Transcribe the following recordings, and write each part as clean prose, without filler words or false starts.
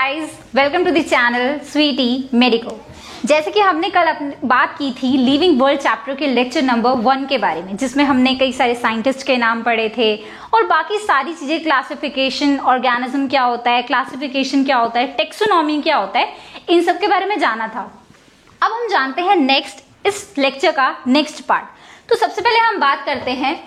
Guys, welcome to the channel Sweety Medico. जैसे कि हमने कल बात की थी लिविंग वर्ल्ड चैप्टर के लेक्चर नंबर 1 के बारे में, जिसमें हमने कई सारे साइंटिस्ट के नाम पढ़े थे और बाकी सारी चीजें, क्लासिफिकेशन, ऑर्गेनिज्म क्या होता है, क्लासिफिकेशन क्या होता है, टेक्सोनॉमी क्या होता है, इन सब के बारे में जाना था। अब हम जानते हैं नेक्स्ट इस लेक्चर का नेक्स्ट पार्ट। तो सबसे पहले हम बात करते हैं,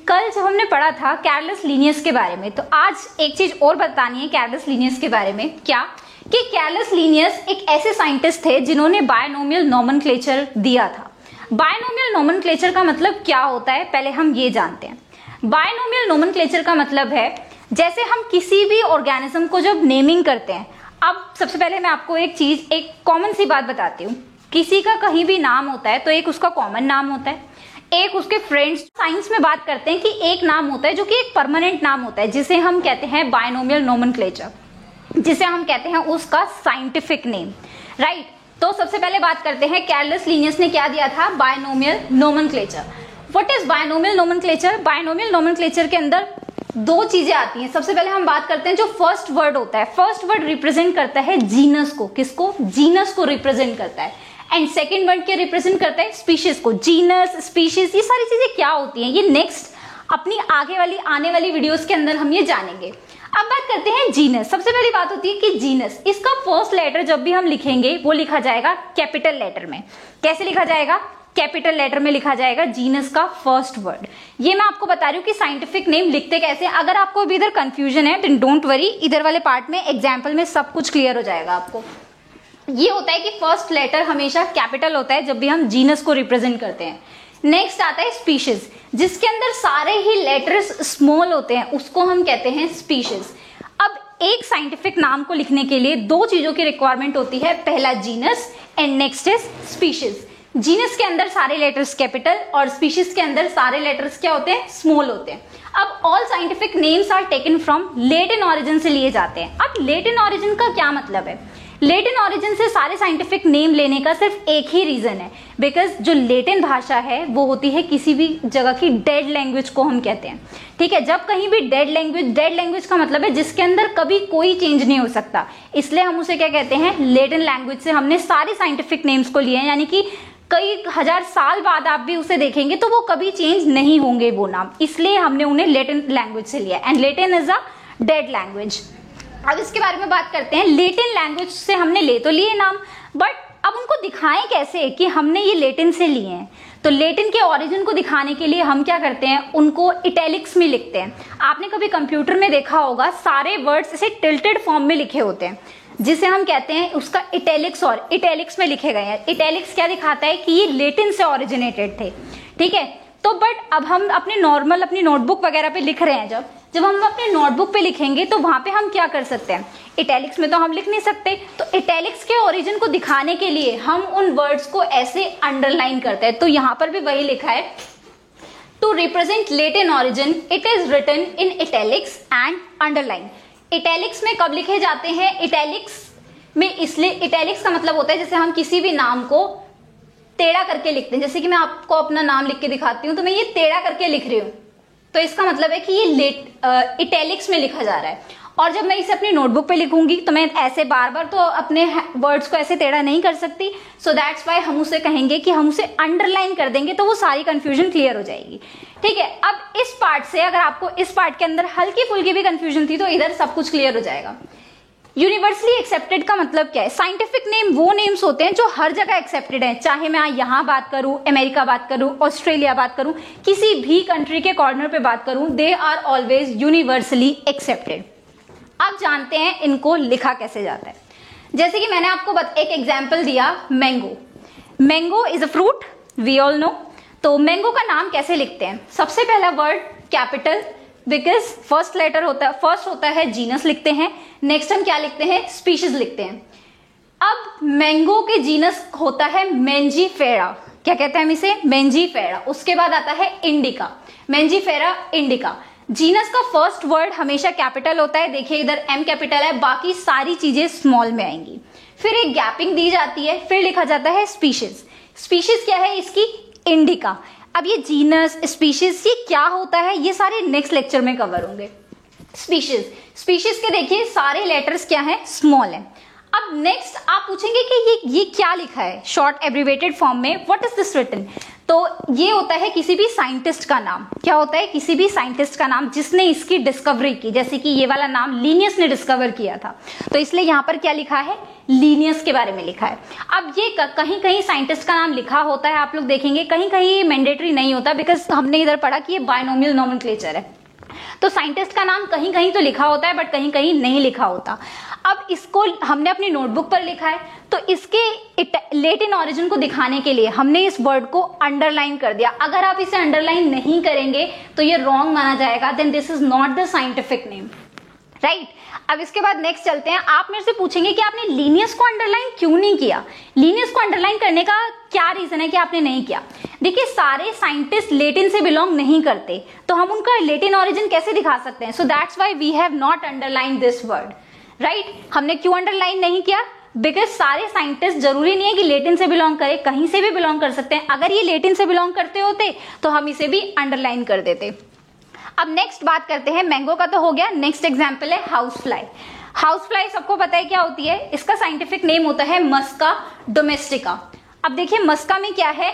कल जब हमने पढ़ा था कैरलस लीनियस के बारे में, तो आज एक चीज और बतानी है कैरलस लीनियस के बारे में। क्या कि कैरलस लीनियस एक ऐसे साइंटिस्ट थे जिन्होंने बायनोमियल नोमेनक्लेचर दिया था। बायनोमियल नोमेनक्लेचर का मतलब क्या होता है, पहले हम ये जानते हैं। बायनोमियल नोमेनक्लेचर का मतलब है जैसे हम किसी भी ऑर्गेनिज्म को जब नेमिंग करते हैं। अब सबसे पहले मैं आपको एक कॉमन सी बात बताती हूँ। किसी का कहीं भी नाम होता है तो एक उसका कॉमन नाम होता है, एक उसके फ्रेंड्स। साइंस में बात करते हैं कि एक नाम होता है जो कि एक परमानेंट नाम होता है, जिसे हम कहते हैं बायनोमियल नोमेनक्लेचर, जिसे हम कहते हैं उसका साइंटिफिक नेम, राइट। तो सबसे पहले बात करते हैं कैरलस लीनियस ने क्या दिया था, binomial nomenclature. What is binomial nomenclature? Binomial nomenclature के अंदर दो चीजें आती हैं। सबसे पहले हम बात करते हैं जो फर्स्ट वर्ड होता है, फर्स्ट वर्ड रिप्रेजेंट करता है जीनस को। किसको? जीनस को रिप्रेजेंट करता है। एंड सेकेंड वर्ड क्या रिप्रेजेंट करता है? स्पीशीज को। जीनस, स्पीशीज, ये सारी चीजें क्या होती हैं, ये नेक्स्ट अपनी आने वाली वीडियोस के अंदर हम ये जानेंगे। अब बात करते हैं जीनस। सबसे पहली बात होती है कि जीनस, इसका फर्स्ट लेटर जब भी हम लिखेंगे वो लिखा जाएगा कैपिटल लेटर में। कैसे लिखा जाएगा? कैपिटल लेटर में लिखा जाएगा जीनस का फर्स्ट वर्ड। ये मैं आपको बता रही हूँ कि साइंटिफिक नेम लिखते कैसे। अगर आपको भी इधर कंफ्यूजन है देन डोंट वरी, इधर वाले पार्ट में एग्जाम्पल में सब कुछ क्लियर हो जाएगा आपको। ये होता है कि फर्स्ट लेटर हमेशा कैपिटल होता है जब भी हम जीनस को रिप्रेजेंट करते हैं। नेक्स्ट आता है स्पीशीज, जिसके अंदर सारे ही लेटर्स स्मॉल होते हैं, उसको हम कहते हैं स्पीशीज। अब एक साइंटिफिक नाम को लिखने के लिए दो चीजों की रिक्वायरमेंट होती है, पहला genus and next is species. Genus के अंदर सारे लेटर्स कैपिटल और स्पीशीज के अंदर सारे लेटर्स क्या होते हैं? स्मॉल होते हैं। अब all scientific names are taken from Latin origin से लिए जाते हैं। अब लेटिन ऑरिजिन का क्या मतलब है? लेटिन ऑरिजिन से सारे साइंटिफिक नेम लेने का सिर्फ एक ही रीजन है, बिकॉज जो लेटिन भाषा है वो होती है किसी भी जगह की डेड लैंग्वेज को हम कहते हैं, ठीक है। जब कहीं भी डेड लैंग्वेज का मतलब है जिसके अंदर कभी कोई चेंज नहीं हो सकता, इसलिए हम उसे क्या कहते हैं? लेटिन लैंग्वेज से हमने सारे साइंटिफिक नेम्स को लिए हैं, यानी कि कई हजार साल बाद आप भी उसे देखेंगे तो वो कभी चेंज नहीं होंगे वो नाम, इसलिए हमने उन्हें लेटिन लैंग्वेज से लिया। And Latin is a dead language. अब इसके बारे में बात करते हैं। लेटिन लैंग्वेज से हमने ले तो लिए नाम, बट अब उनको दिखाएं कैसे कि हमने ये लेटिन से लिए हैं। तो लेटिन के ओरिजिन को दिखाने के लिए हम क्या करते हैं? उनको इटैलिक्स में लिखते हैं। आपने कभी कंप्यूटर में देखा होगा सारे वर्ड्स ऐसे टिल्टेड फॉर्म में लिखे होते हैं, जिसे हम कहते हैं उसका इटैलिक्स, और इटैलिक्स में लिखे गए हैं। इटैलिक्स क्या दिखाता है कि ये लेटिन से ओरिजिनेटेड थे, ठीक है। तो बट अब हम अपने नॉर्मल अपनी नोटबुक वगैरह पे लिख रहे हैं, जब हम अपने नोटबुक पे लिखेंगे तो वहां पे हम क्या कर सकते हैं? इटैलिक्स में तो हम लिख नहीं सकते, तो इटैलिक्स के ओरिजिन को दिखाने के लिए हम उन वर्ड्स को ऐसे अंडरलाइन करते हैं। तो यहां पर भी वही लिखा है, to represent Latin origin it is written in italics and underline. Italics में कब लिखे जाते हैं? इटैलिक्स में इसलिए, इटैलिक्स का मतलब होता है जैसे हम किसी भी नाम को टेढ़ा करके लिखते हैं। जैसे कि मैं आपको अपना नाम लिख के दिखाती हूँ तो मैं ये टेढ़ा करके लिख रही हूँ, तो इसका मतलब है कि ये इटैलिक्स में लिखा जा रहा है। और जब मैं इसे अपनी नोटबुक पे लिखूंगी तो मैं ऐसे बार बार तो अपने वर्ड्स को ऐसे टेढ़ा नहीं कर सकती, सो दैट्स वाई हम उसे कहेंगे कि हम उसे अंडरलाइन कर देंगे, तो वो सारी कंफ्यूजन क्लियर हो जाएगी, ठीक है। अब इस पार्ट से अगर आपको इस पार्ट के अंदर हल्की फुल्की भी कंफ्यूजन थी तो इधर सब कुछ क्लियर हो जाएगा। यूनिवर्सली एक्सेप्टेड का मतलब क्या है? साइंटिफिक नेम वो नेम्स होते हैं जो हर जगह एक्सेप्टेड हैं, चाहे मैं यहाँ बात करूं, अमेरिका बात करूं, ऑस्ट्रेलिया बात करूं, किसी भी कंट्री के कॉर्नर पे बात करूं, they are always universally accepted. अब जानते हैं इनको लिखा कैसे जाता है। जैसे कि मैंने आपको एक एग्जाम्पल दिया, mango. Mango is a fruit, we all know. तो मैंगो का नाम कैसे लिखते हैं? सबसे पहला word capital, because first letter होता है जीनस लिखते हैं। नेक्स्ट हम क्या लिखते हैं? स्पीशीज लिखते हैं। अब मैंगो के जीनस होता है मेंजीफेरा। क्या कहते हैं हम इसे? मेंजीफेरा। उसके बाद आता है इंडिका, मेंजीफेरा इंडिका। जीनस का फर्स्ट वर्ड हमेशा कैपिटल होता है, देखिए इधर एम कैपिटल है, बाकी सारी चीजें स्मॉल में आएंगी। फिर एक गैपिंग दी जाती है, फिर लिखा जाता है स्पीशीज। स्पीशीज क्या है इसकी? इंडिका। अब ये जीनस, स्पीशीज, ये क्या होता है, ये सारे नेक्स्ट लेक्चर में कवर होंगे। स्पीशीज, स्पीशीज के देखिए सारे लेटर्स क्या है, स्मॉल है। अब नेक्स्ट आप पूछेंगे कि ये क्या लिखा है शॉर्ट एब्रिवेटेड फॉर्म में, व्हाट इज दिस रिटन? तो ये होता है किसी भी साइंटिस्ट का नाम। क्या होता है? किसी भी साइंटिस्ट का नाम जिसने इसकी डिस्कवरी की, जैसे कि ये वाला नाम लिनियस ने डिस्कवर किया था, तो इसलिए यहाँ पर क्या लिखा है, लिनियस के बारे में लिखा है। अब ये कहीं कहीं साइंटिस्ट का नाम लिखा होता है, आप लोग देखेंगे, कहीं कहीं मैंडेटरी नहीं होता, बिकॉज हमने इधर पढ़ा कि ये बायनोमियल नोमेनक्लेचर है। तो साइंटिस्ट का नाम कहीं कहीं तो लिखा होता है बट कहीं कहीं नहीं लिखा होता। अब इसको हमने अपनी नोटबुक पर लिखा है, तो इसके लैटिन ओरिजिन को दिखाने के लिए हमने इस वर्ड को अंडरलाइन कर दिया। अगर आप इसे अंडरलाइन नहीं करेंगे तो ये रॉन्ग माना जाएगा, then this is not the scientific name, right. अब इसके बाद नेक्स्ट चलते हैं। आप मेरे से पूछेंगे कि आपने लीनियस को अंडरलाइन क्यों नहीं किया? लीनियस को अंडरलाइन करने का क्या रीजन है कि आपने नहीं किया? देखिए सारे साइंटिस्ट लेटिन से बिलोंग नहीं करते, तो हम उनका लेटिन ओरिजिन कैसे दिखा सकते हैं? So that's why we have not underline this word, right. हमने क्यों अंडरलाइन नहीं किया? बिकॉज सारे साइंटिस्ट जरूरी नहीं है कि लेटिन से बिलोंग करे, कहीं से भी बिलोंग कर सकते हैं। अगर ये लेटिन से बिलोंग करते होते तो हम इसे भी अंडरलाइन कर देते। अब नेक्स्ट बात करते हैं, मैंगो का तो हो गया। नेक्स्ट एग्जांपल है हाउस फ्लाई। हाउस फ्लाई सबको पता है क्या होती है, इसका साइंटिफिक नेम होता है मस्का डोमेस्टिका। अब देखिए मस्का में क्या है,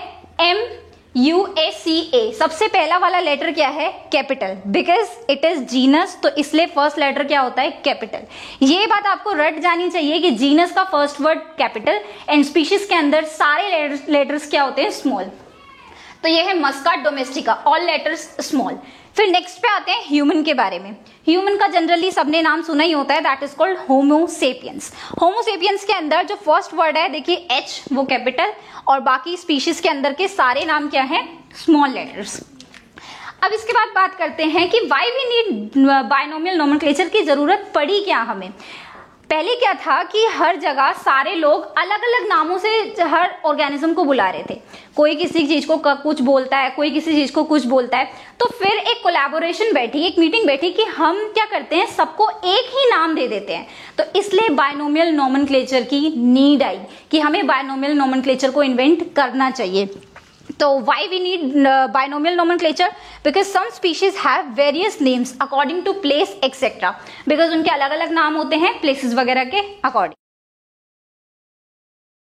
MUSCA, सबसे पहला वाला लेटर क्या है, capital, because it is genus, तो इसलिए फर्स्ट लेटर क्या होता है, कैपिटल। ये बात आपको रट जानी चाहिए कि जीनस का first word capital and species के अंदर सारे लेटर्स क्या होते हैं, स्मॉल। तो ये है मस्का डोमेस्टिका, ऑल लेटर्स स्मॉल। फिर नेक्स्ट पे आते हैं ह्यूमन के बारे में। ह्यूमन का जनरली सबने नाम सुना ही होता है, that is called homo sapiens. Homo sapiens के अंदर जो फर्स्ट वर्ड है देखिए H, वो कैपिटल, और बाकी स्पीशीज के अंदर के सारे नाम क्या है, स्मॉल लेटर्स। अब इसके बाद बात करते हैं कि why we need binomial nomenclature की जरूरत पड़ी क्या हमें। पहले क्या था कि हर जगह सारे लोग अलग अलग नामों से हर ऑर्गेनिज्म को बुला रहे थे, कोई किसी चीज को कुछ बोलता है, कोई किसी चीज को कुछ बोलता है। तो फिर एक कोलैबोरेशन बैठी, एक मीटिंग बैठी कि हम क्या करते हैं, सबको एक ही नाम दे देते हैं। तो इसलिए बायनोमियल नोमेनक्लेचर की नीड आई कि हमें बायनोमियल नोमेनक्लेचर को इन्वेंट करना चाहिए। तो why we need binomial nomenclature? Because some species have various names according to place etc. Because उनके अलग अलग नाम होते हैं places वगैरह के अकॉर्डिंग।